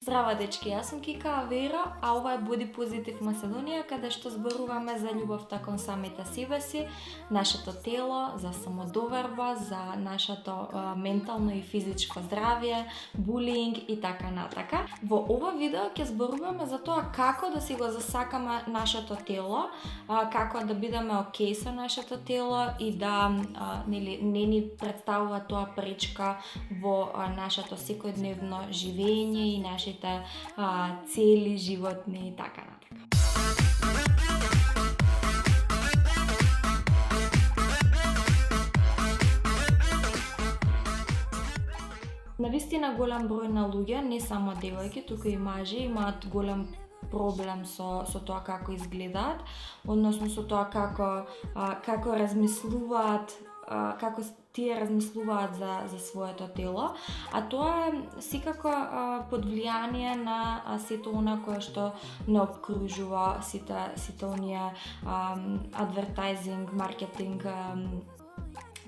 Здраво, дечки, јас сум Кика Авера, а ова е Body Positive Macedonија, каде што зборуваме за љубовта кон самите себе си, нашето тело, за самодоверба, за нашето ментално и физичко здравје, булинг и така натака. Во ова видео ќе зборуваме за тоа како да си го засакаме нашето тело, како да бидеме окей со нашето тело и да не ни представува тоа пречка во нашето секојдневно живење и нашите цели животни и така натака. Навистина голем број на луѓе, не само девојки, туку и мажи, имаат голем проблем со тоа како изгледаат, односно со тоа како размислуваат, како тие размислуваат за своето тело, а тоа е секако под влијание на сето она кое што не обкружува, сите оние адвертайзинг, маркетинг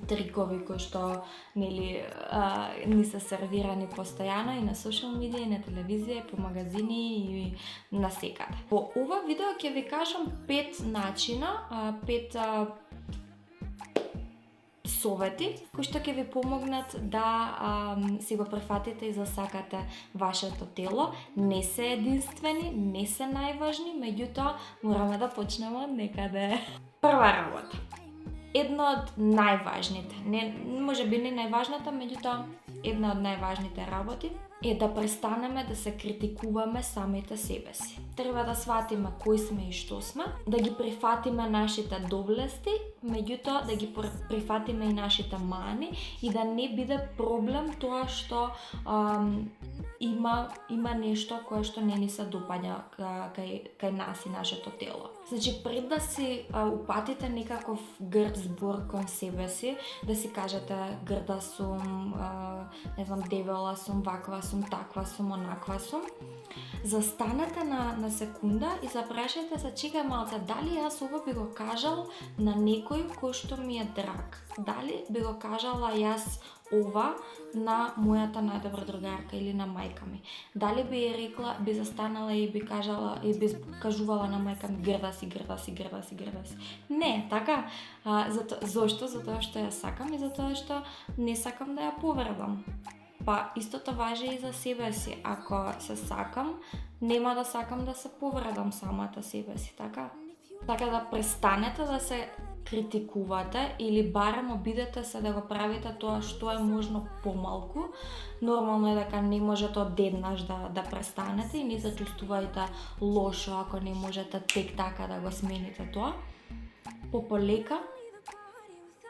трикови кои што ни се сервирани постојано и на социјал медија, и на телевизија, и по магазини и на секаде. Во ова видео ќе ви кажам 5 начина, 5 совети кои што ќе ви помогнат да си го прифатите и засакате вашето тело. Не се единствени, не се најважни, меѓутоа мораме да почнеме од некаде. Прва работа. Една од најважните, можеби не најважната, меѓутоа една од најважните работи е да престанеме да се критикуваме самите себе си. Треба да сватиме кои сме и што сме, да ги прифатиме нашите доблести, меѓутоа да ги прифатиме и нашите мани и да не биде проблем тоа што има нешто кое што не ни се допаѓа кај нас и нашето тело. Значи, пред да си упатите некаков грд збор кон себе си, да си кажете грда сум, не знам, дебела сум, ваква сум, таква сум, онаква сум, застанете на секунда и запрашајте се, чекај малце, дали јас ова би го кажал на некој кој што ми е драг? Дали би го кажала јас ова на мојата најдобра другарка или на мајка ми? Дали би ја рекла, би застанала и би кажувала на мајка ми грда си, грда си, грда си, грда си? Не, така? Зошто? Затоа што ја сакам и затоа што не сакам да ја повредам. Па истото важи и за себе си. Ако се сакам, нема да сакам да се повредам самата себе си, така? Така да престанете да се критикувате или барем обидете се да го правите тоа што е можно помалку. Нормално е дека не можете одеднаш да престанете и не се чувствувајте лошо ако не можете тек така да го смените тоа. Пополека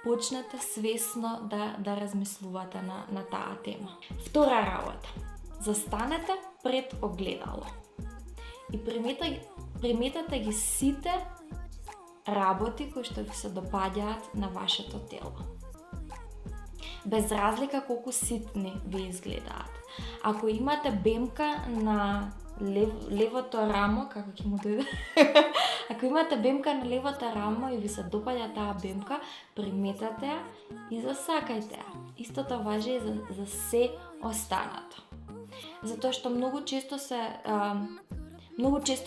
почнете свесно да размислувате на таа тема. Втора работа. Застанете пред огледало и приметете ги сите работи кои што ви се допаѓаат на вашето тело. Без разлика колку ситни ви изгледаат. Ако имате бемка на левото рамо, како ќе му дојде? Ако имате бемка на левото рамо и ви се допаѓа таа бемка, приметете ја и засакајте ја. Истото важи и за се останато. Затоа што многу често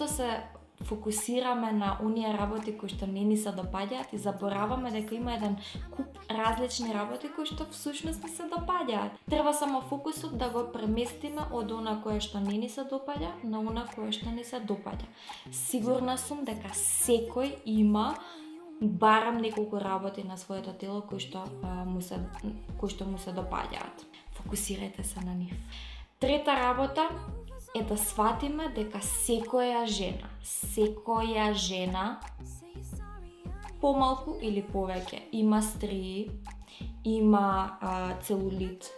се фокусираме на оние работи кои што не ни се допаѓаат и забораваме дека има еден куп различни работи кои што всушност ни се допаѓаат. Треба само фокусот да го преместиме од она кое што не ни се допаѓа на она кое што ни се допаѓа. Сигурна сум дека секој има барем неколку работи на своето тело кои што му се допаѓаат. Фокусирајте се на нив. Трета работа е да сватиме дека секоја жена помалку или повеќе има стрии, има целулит,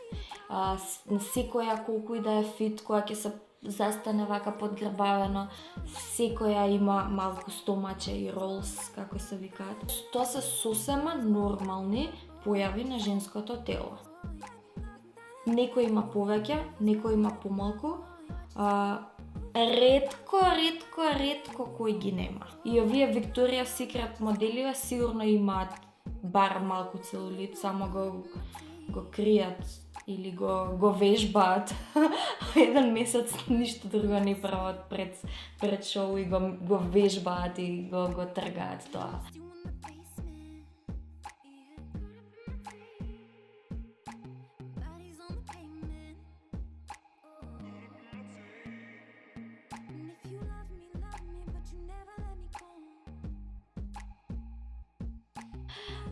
секоја колку и да е фит, која ќе се застане вака подгрбавено, секоја има малку стомаче и ролс, како се викаат. Тоа се сосема нормални појави на женското тело. Некој има повеќе, некој има помалку, ретко кој ги нема. И овие Victoria's Secret моделиве сигурно имаат бар малку целулит, само го кријат или го вежбаат еден месец ништо друго не прават пред шоу и го вежбаат и го тргаат тоа.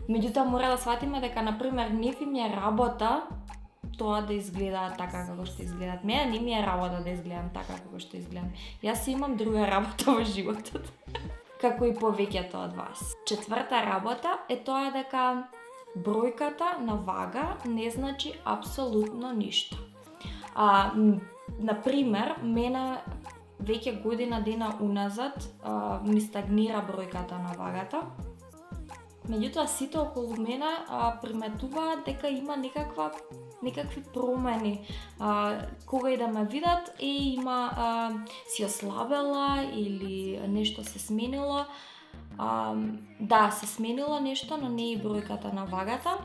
Меѓутоа мора да сватиме дека на пример не ми е работа тоа да изгледаат така како што изгледаат. Мене не ми е работа да изгледам така како што изгледам. Јас си имам друга работа во животот. Како и повеќето од вас. Четврта работа е тоа дека бројката на вага не значи апсолутно ништо. На пример, мене веќе година дена уназад ми стагнира бројката на вагата. Меѓутоа сите околу мене приметуваат дека има некакви промени. Кога и да ме видат, си ослабела или нешто се сменило. Да, се сменило нешто, но не и бројката на вагата.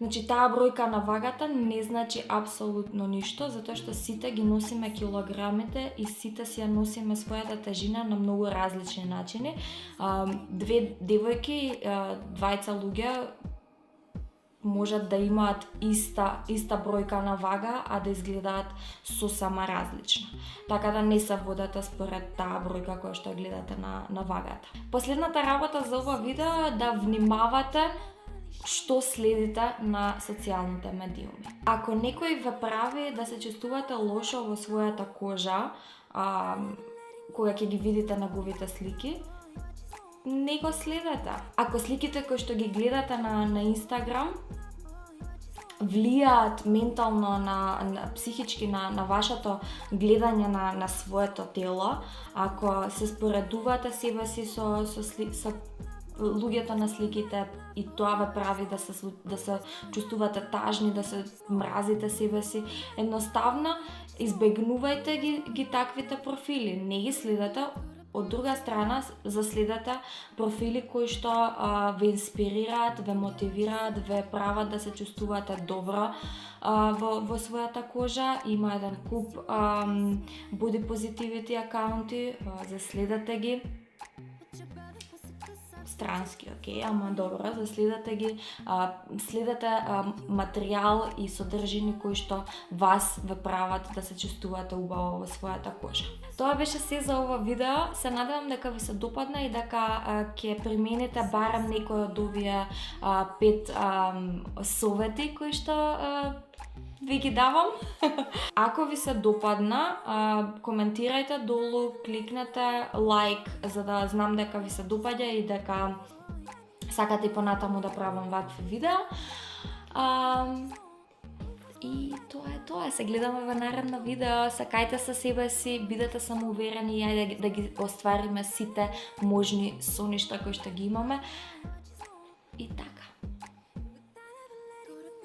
Значи, таа бројка на вагата не значи апсолутно ништо, затоа што сите ги носиме килограмите и сите си ја носиме својата тежина на многу различни начини. Две девојки, двајца луѓе можат да имаат иста бројка на вага, а да изгледаат сосема различно. Така да не се водете според таа бројка која што гледате на вагата. Последната работа за ова видео е да внимавате што следите на социјалните медиуми. Ако некој ве прави да се чувствувате лошо во својата кожа, кога ќе ги видите неговите слики, не го следете. Ако сликите кои што ги гледате на Инстаграм влијаат ментално психички на вашето гледање на своето тело, ако се споредувате себе си со луѓето на сликите и тоа ве прави да се чувствувате тажни, да се мразите себе си, едноставно избегнувајте ги таквите профили, не ги следете. Од друга страна, заследете профили кои што ве инспирираат, ве мотивираат, ве прават да се чувствувате добро во својата кожа. Има еден куп body positivity акаунти, заследете ги. Странски, ама добро, заследете ги, следете материјал и содржини кои што вас ве прават да се чувствувате убаво во својата кожа. Тоа беше се за ова видео. Се надевам дека ви се допадна и дека ќе примените барем некој од овие 5 совети кои што ви ги давам. Ако ви се допадна, коментирајте долу, кликнете лайк за да знам дека ви се допаѓа и дека сакате и понатаму да правам вакви видеа. И тоа е тоа. Се гледаме во наредно видео. Сакајте се себе си, бидете самоуверени и ајде да ги оствариме сите можни соништа кои што ги имаме. И така.